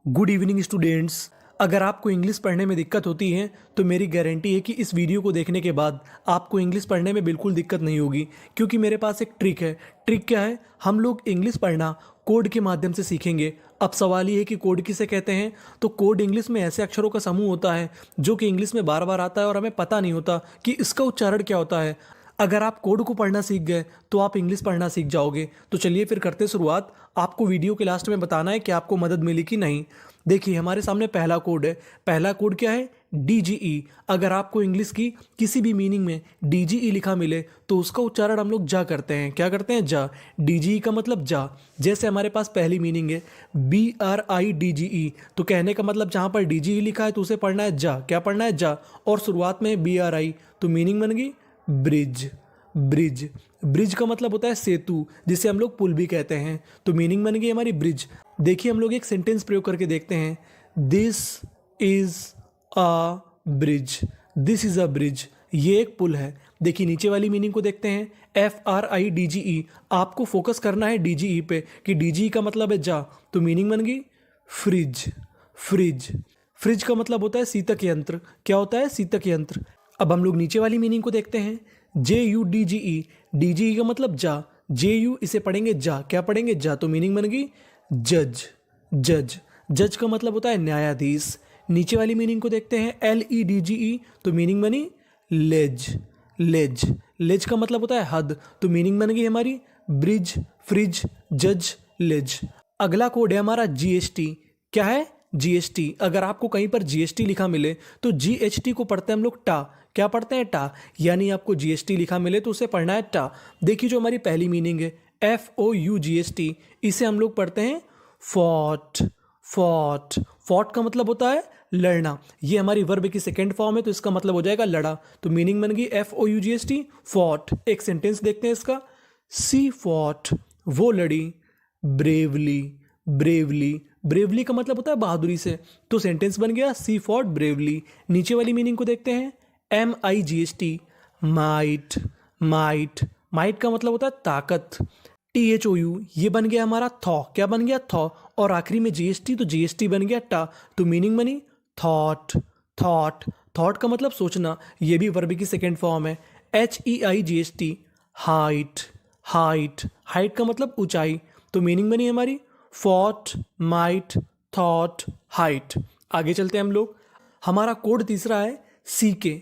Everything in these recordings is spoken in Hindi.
Good evening students. अगर आपको इंग्लिश पढ़ने में दिक्कत होती है तो मेरी गारंटी है कि इस वीडियो को देखने के बाद आपको इंग्लिश पढ़ने में बिल्कुल दिक्कत नहीं होगी, क्योंकि मेरे पास एक ट्रिक है। ट्रिक क्या है? हम लोग इंग्लिश पढ़ना कोड के माध्यम से सीखेंगे। अब सवाल ये है कि कोड किसे कहते हैं? तो कोड इंग्लिश में ऐसे अक्षरों का समूह होता है जो कि इंग्लिश में बार बार आता है और हमें पता नहीं होता कि इसका उच्चारण क्या होता है। अगर आप कोड को पढ़ना सीख गए तो आप इंग्लिश पढ़ना सीख जाओगे। तो चलिए फिर करते शुरुआत। आपको वीडियो के लास्ट में बताना है कि आपको मदद मिली कि नहीं। देखिए हमारे सामने पहला कोड है। पहला कोड क्या है? DGE। अगर आपको इंग्लिश की किसी भी मीनिंग में DGE लिखा मिले तो उसका उच्चारण हम लोग जा करते हैं। क्या करते हैं? जा। DGE का मतलब जा। जैसे हमारे पास पहली मीनिंग है BRIDGE, तो कहने का मतलब जहाँ पर DGE लिखा है तो उसे पढ़ना है जा। क्या पढ़ना है? जा। और शुरुआत में BRI, तो मीनिंग बन गई ब्रिज। ब्रिज। ब्रिज का मतलब होता है सेतु, जिसे हम लोग पुल भी कहते हैं। तो मीनिंग बन गई हमारी ब्रिज। देखिए हम लोग एक सेंटेंस प्रयोग करके देखते हैं। This is a bridge. This is a bridge. ये एक पुल है। देखिए नीचे वाली मीनिंग को देखते हैं। FRIDGE। आपको फोकस करना है DGE पे कि DGE का मतलब है जा। तो मीनिंग बन गई फ्रिज। फ्रिज। फ्रिज का मतलब होता है शीतक यंत्र। क्या होता है? शीतक यंत्र। अब हम लोग नीचे वाली मीनिंग को देखते हैं। JUDGE। DGE का मतलब जा। JU इसे पढ़ेंगे जा। क्या पढ़ेंगे? जा। तो मीनिंग बन गई जज। जज। जज का मतलब होता है न्यायाधीश। नीचे वाली मीनिंग को देखते हैं। LEDGE, तो मीनिंग बनी लेज। लेज। लेज का मतलब होता है हद। तो मीनिंग बन गई हमारी ब्रिज, फ्रिज, जज, लेज। अगला कोड है हमारा GST। क्या है? GST। अगर आपको कहीं पर GST लिखा मिले तो GHT को पढ़ते हैं हम लोग टा। क्या पढ़ते हैं? टा। यानी आपको GST लिखा मिले तो उसे पढ़ना है टा। देखिए जो हमारी पहली मीनिंग है FOUGST, इसे हम लोग पढ़ते हैं फॉट। फॉट। फॉट का मतलब होता है लड़ना। ये हमारी वर्ब की सेकेंड फॉर्म है तो इसका मतलब हो जाएगा लड़ा। तो मीनिंग बन गई FOUGST फॉट। एक सेंटेंस देखते हैं इसका। सी फॉट, वो लड़ी। ब्रेवली। ब्रेवली। ब्रेवली का मतलब होता है बहादुरी से। तो सेंटेंस बन गया सी फॉट ब्रेवली। नीचे वाली मीनिंग को देखते हैं। MIGHT might. माइट। माइट का मतलब होता है ताकत। THOU, ये बन गया हमारा थॉ। क्या बन गया? थॉ। और आखिरी में GST, तो GST बन गया टा। तो मीनिंग बनी थॉट। थॉट। थॉट का मतलब सोचना। ये भी वर्ब की सेकेंड फॉर्म है। HEIGHT height. हाइट। हाइट का मतलब ऊंचाई। तो मीनिंग बनी हमारी फॉट, माइट, थॉट, हाइट। आगे चलते हैं हम लोग। हमारा कोड तीसरा है CK।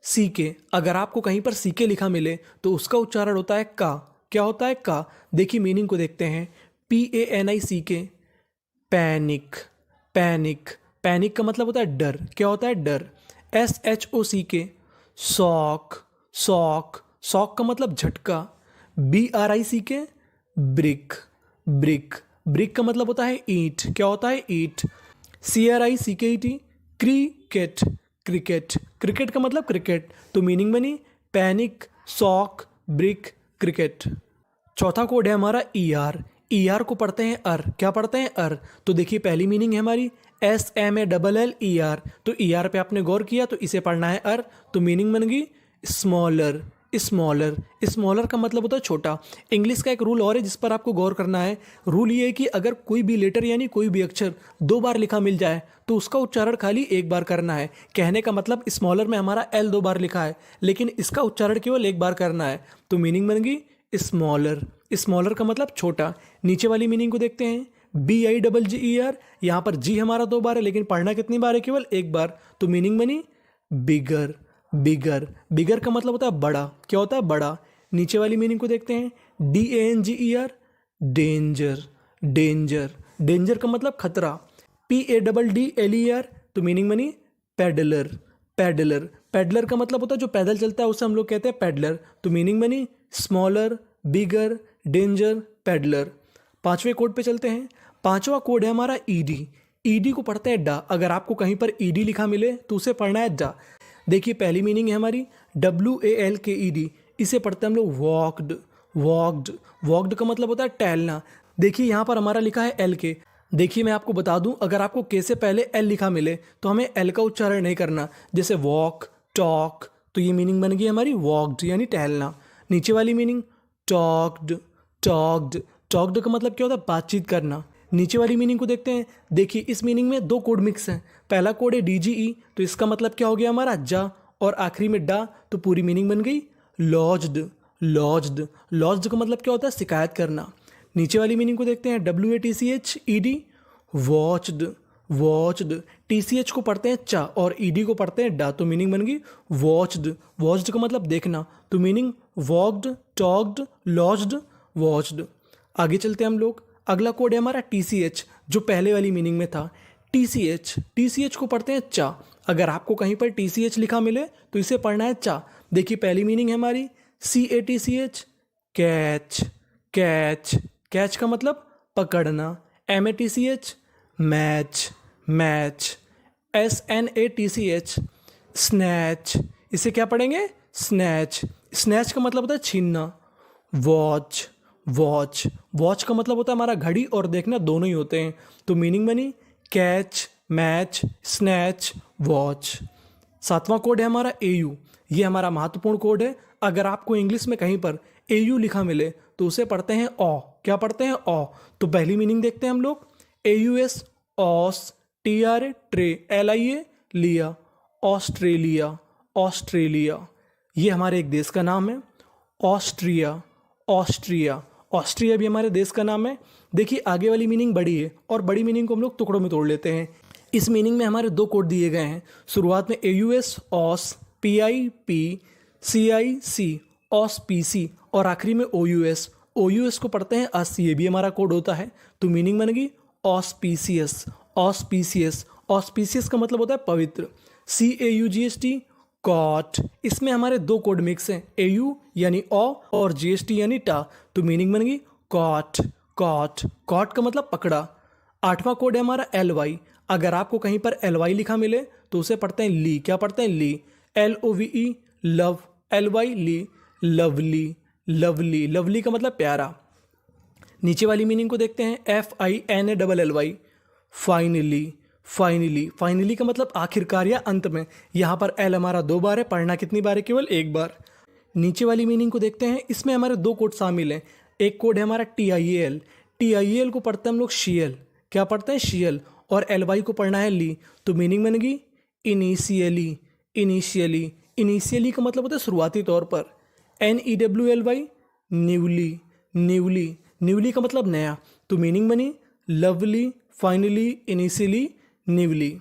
CK। अगर आपको कहीं पर CK लिखा मिले तो उसका उच्चारण होता है का। क्या होता है? का। देखिए मीनिंग को देखते हैं। PANICK panic. पैनिक। पैनिक का मतलब होता है डर। क्या होता है? डर। SHOCK shock. शॉक। शॉक का मतलब झटका। BRICK brick. ब्रिक। ब्रिक का मतलब होता है ईंट। क्या होता है? ईंट। CRICKET cricket. क्रिकेट। क्रिकेट का मतलब क्रिकेट। तो मीनिंग बनी पैनिक, शॉक, ब्रिक, क्रिकेट। चौथा कोड है हमारा ER। ER को पढ़ते हैं अर। क्या पढ़ते हैं? अर। तो देखिए पहली मीनिंग है हमारी SMALLER। तो ER पे आपने गौर किया तो इसे पढ़ना है अर। तो मीनिंग बन गई स्मॉलर। स्मॉलर। स्मॉलर का मतलब होता है छोटा। इंग्लिश का एक रूल और है जिस पर आपको गौर करना है। रूल ये है कि अगर कोई भी लेटर यानी कोई भी अक्षर दो बार लिखा मिल जाए तो उसका उच्चारण खाली एक बार करना है। कहने का मतलब स्मॉलर में हमारा L दो बार लिखा है लेकिन इसका उच्चारण केवल एक बार करना है। तो मीनिंग बन गई स्मॉलर। स्मॉलर का मतलब छोटा। नीचे वाली मीनिंग को देखते हैं। BIGGER। यहाँ पर जी हमारा दो बार है लेकिन पढ़ना कितनी बार है? केवल एक बार। तो मीनिंग बनी बिगर। बिगर। बिगर का मतलब होता है बड़ा। क्या होता है? बड़ा। नीचे वाली मीनिंग को देखते हैं। DANGER danger. डेंजर। डेंजर का मतलब खतरा। PADDLER, तो मीनिंग बनी पेडलर। पेडलर। पेडलर का मतलब होता है जो पैदल चलता है उसे हम लोग कहते हैं पेडलर। तो मीनिंग बनी स्मॉलर, बिगर, डेंजर, पेडलर। पांचवें कोड पे चलते हैं। पांचवा कोड है हमारा ED। ED को पढ़ते हैं डा। अगर आपको कहीं पर ED लिखा मिले तो उसे पढ़ना है डा। देखिए पहली मीनिंग है हमारी WALKED। इसे पढ़ते हैं हम लोग वॉकड। वॉकड। वॉकड का मतलब होता है टहलना। देखिए यहाँ पर हमारा लिखा है LK। देखिए मैं आपको बता दूं, अगर आपको के से पहले L लिखा मिले तो हमें L का उच्चारण नहीं करना। जैसे वॉक, टॉक, तो ये मीनिंग बन गई हमारी वॉकड यानी टहलना। नीचे वाली मीनिंग टॉक्ड। टॉक्ड। टॉक्ड का मतलब क्या होता है? बातचीत करना। नीचे वाली मीनिंग को देखते हैं। देखिए इस मीनिंग में दो कोड मिक्स हैं। पहला कोड है DGE, तो इसका मतलब क्या हो गया हमारा जा, और आखिरी में डा, तो पूरी मीनिंग बन गई लॉज्ड। लॉज्ड लॉज्ड का मतलब क्या होता है? शिकायत करना। नीचे वाली मीनिंग को देखते हैं। WATCHED, watched. वॉच्ड TCH को पढ़ते हैं चा और ED को पढ़ते हैं डा, तो मीनिंग बन गई वॉच्ड। वॉच्ड का मतलब देखना, तो meaning walked, talked, lodged, watched. आगे चलते हैं हम लोग। अगला कोड है हमारा TCH, जो पहले वाली मीनिंग में था। TCH को पढ़ते हैं चा। अगर आपको कहीं पर TCH लिखा मिले तो इसे पढ़ना है चा। देखिए पहली मीनिंग है हमारी CATCH, कैच। कैच कैच का मतलब पकड़ना। MATCH, match. Match. SNATCH, snatch. इसे क्या पढ़ेंगे? स्नैच। स्नैच का मतलब होता है छीनना। वॉच। वॉच वॉच का मतलब होता है हमारा घड़ी और देखना दोनों ही होते हैं, तो मीनिंग बनी कैच, मैच, स्नैच, वॉच। सातवां कोड है हमारा AU। ये हमारा महत्वपूर्ण कोड है। अगर आपको इंग्लिश में कहीं पर AU लिखा मिले तो उसे पढ़ते हैं ऑ। क्या पढ़ते हैं? ऑ। तो पहली मीनिंग देखते हैं हम लोग। AUS, ऑस। TRA, tray. LIA, लिया। ऑस्ट्रेलिया। ऑस्ट्रेलिया ये हमारे एक देश का नाम है। ऑस्ट्रिया। ऑस्ट्रिया ऑस्ट्रिया भी हमारे देश का नाम है। देखिए आगे वाली मीनिंग बड़ी है और बड़ी मीनिंग को हम लोग टुकड़ों में तोड़ लेते हैं। इस मीनिंग में हमारे दो कोड दिए गए हैं। शुरुआत में AUS, ऑस, PIP, CIC, ऑस PC, और आखिरी में OUS। OUS को पढ़ते हैं अस, ये भी हमारा कोड होता है, तो मीनिंग बन गई ऑस्पीसियस। ऑस्पीसियस ऑस्पीसियस का मतलब होता है पवित्र। CAUGST, caught. इसमें हमारे दो कोड मिक्स हैं, AU यानी ओ और GST यानी टा, तो मीनिंग बन गई कॉट। कॉट कॉट का मतलब पकड़ा। आठवां कोड है हमारा LY। अगर आपको कहीं पर LY लिखा मिले तो उसे पढ़ते हैं ली। क्या पढ़ते हैं? ली। LOVE, love. LY, ली। लवली। लवली लवली का मतलब प्यारा। नीचे वाली मीनिंग को देखते हैं। FINALLY, finally. फाइनली फाइनली का मतलब आखिरकार या अंत में। यहाँ पर L हमारा दो बार है, पढ़ना कितनी बार है? केवल एक बार। नीचे वाली मीनिंग को देखते हैं। इसमें हमारे दो कोड शामिल हैं। एक कोड है हमारा TIAL। TIAL को पढ़ते हैं हम लोग शियल। क्या पढ़ते हैं? शियल। और LY को पढ़ना है ली, तो मीनिंग बन गई इनिशियली। इनिशियली इनिशियली का मतलब होता है शुरुआती तौर पर। NEWLY, newly. न्यूली न्यूली का मतलब नया, तो मीनिंग बनी लवली, फाइनली, इनिशियली, न्यूली।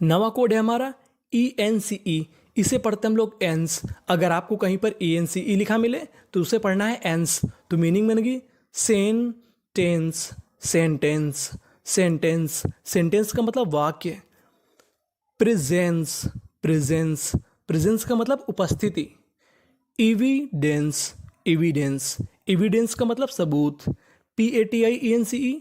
नवा कोड है हमारा ENCE। इसे पढ़ते हम लोग एंस। अगर आपको कहीं पर ENCE लिखा मिले तो उसे पढ़ना है एंस, तो मीनिंग बन गई सेंटेंस। सेंटेंस सेंटेंस सेंटेंस का मतलब वाक्य। प्रेजेंस। प्रेजेंस प्रेजेंस का मतलब उपस्थिति। एविडेंस। एविडेंस एविडेंस का मतलब सबूत। PATIENCE,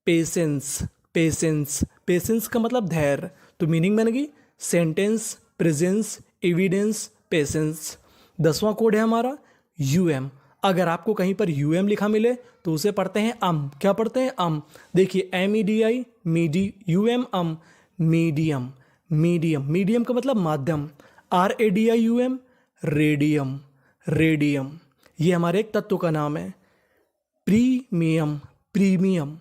patience. पेशेंस पेशेंस का मतलब धैर्य, तो मीनिंग बन गई सेंटेंस, प्रेजेंस, एविडेंस, पेशेंस। 10वां कोड है हमारा UM। अगर आपको कहीं पर UM लिखा मिले तो उसे पढ़ते हैं अम। क्या पढ़ते हैं? अम। देखिए MEDI, midi, UM, medium. Medium medium का मतलब माध्यम। RADIUM, radium. रेडियम ये हमारे एक तत्व का नाम है। प्रीमियम। प्रीमियम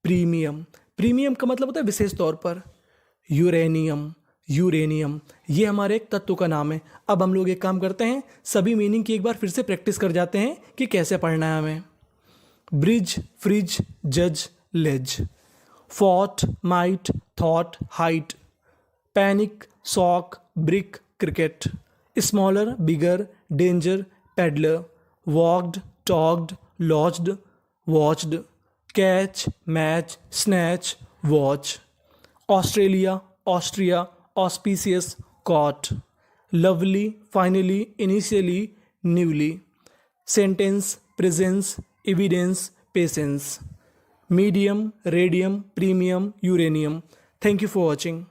प्रीमियम प्रीमियम का मतलब होता है विशेष तौर पर। यूरेनियम। यूरेनियम ये हमारे एक तत्व का नाम है। अब हम लोग एक काम करते हैं, सभी मीनिंग की एक बार फिर से प्रैक्टिस कर जाते हैं कि कैसे पढ़ना है हमें। ब्रिज, फ्रिज, जज, ledge. Fought, might, thought, height. Panic, sock, brick, cricket. Smaller, bigger, danger, peddler. Walked, talked, lodged, watched. Catch, match, snatch, watch. Australia, Austria, auspicious, caught. Lovely, finally, initially, newly. Sentence, presence, evidence, patience. Medium, radium, premium, uranium. Thank you for watching.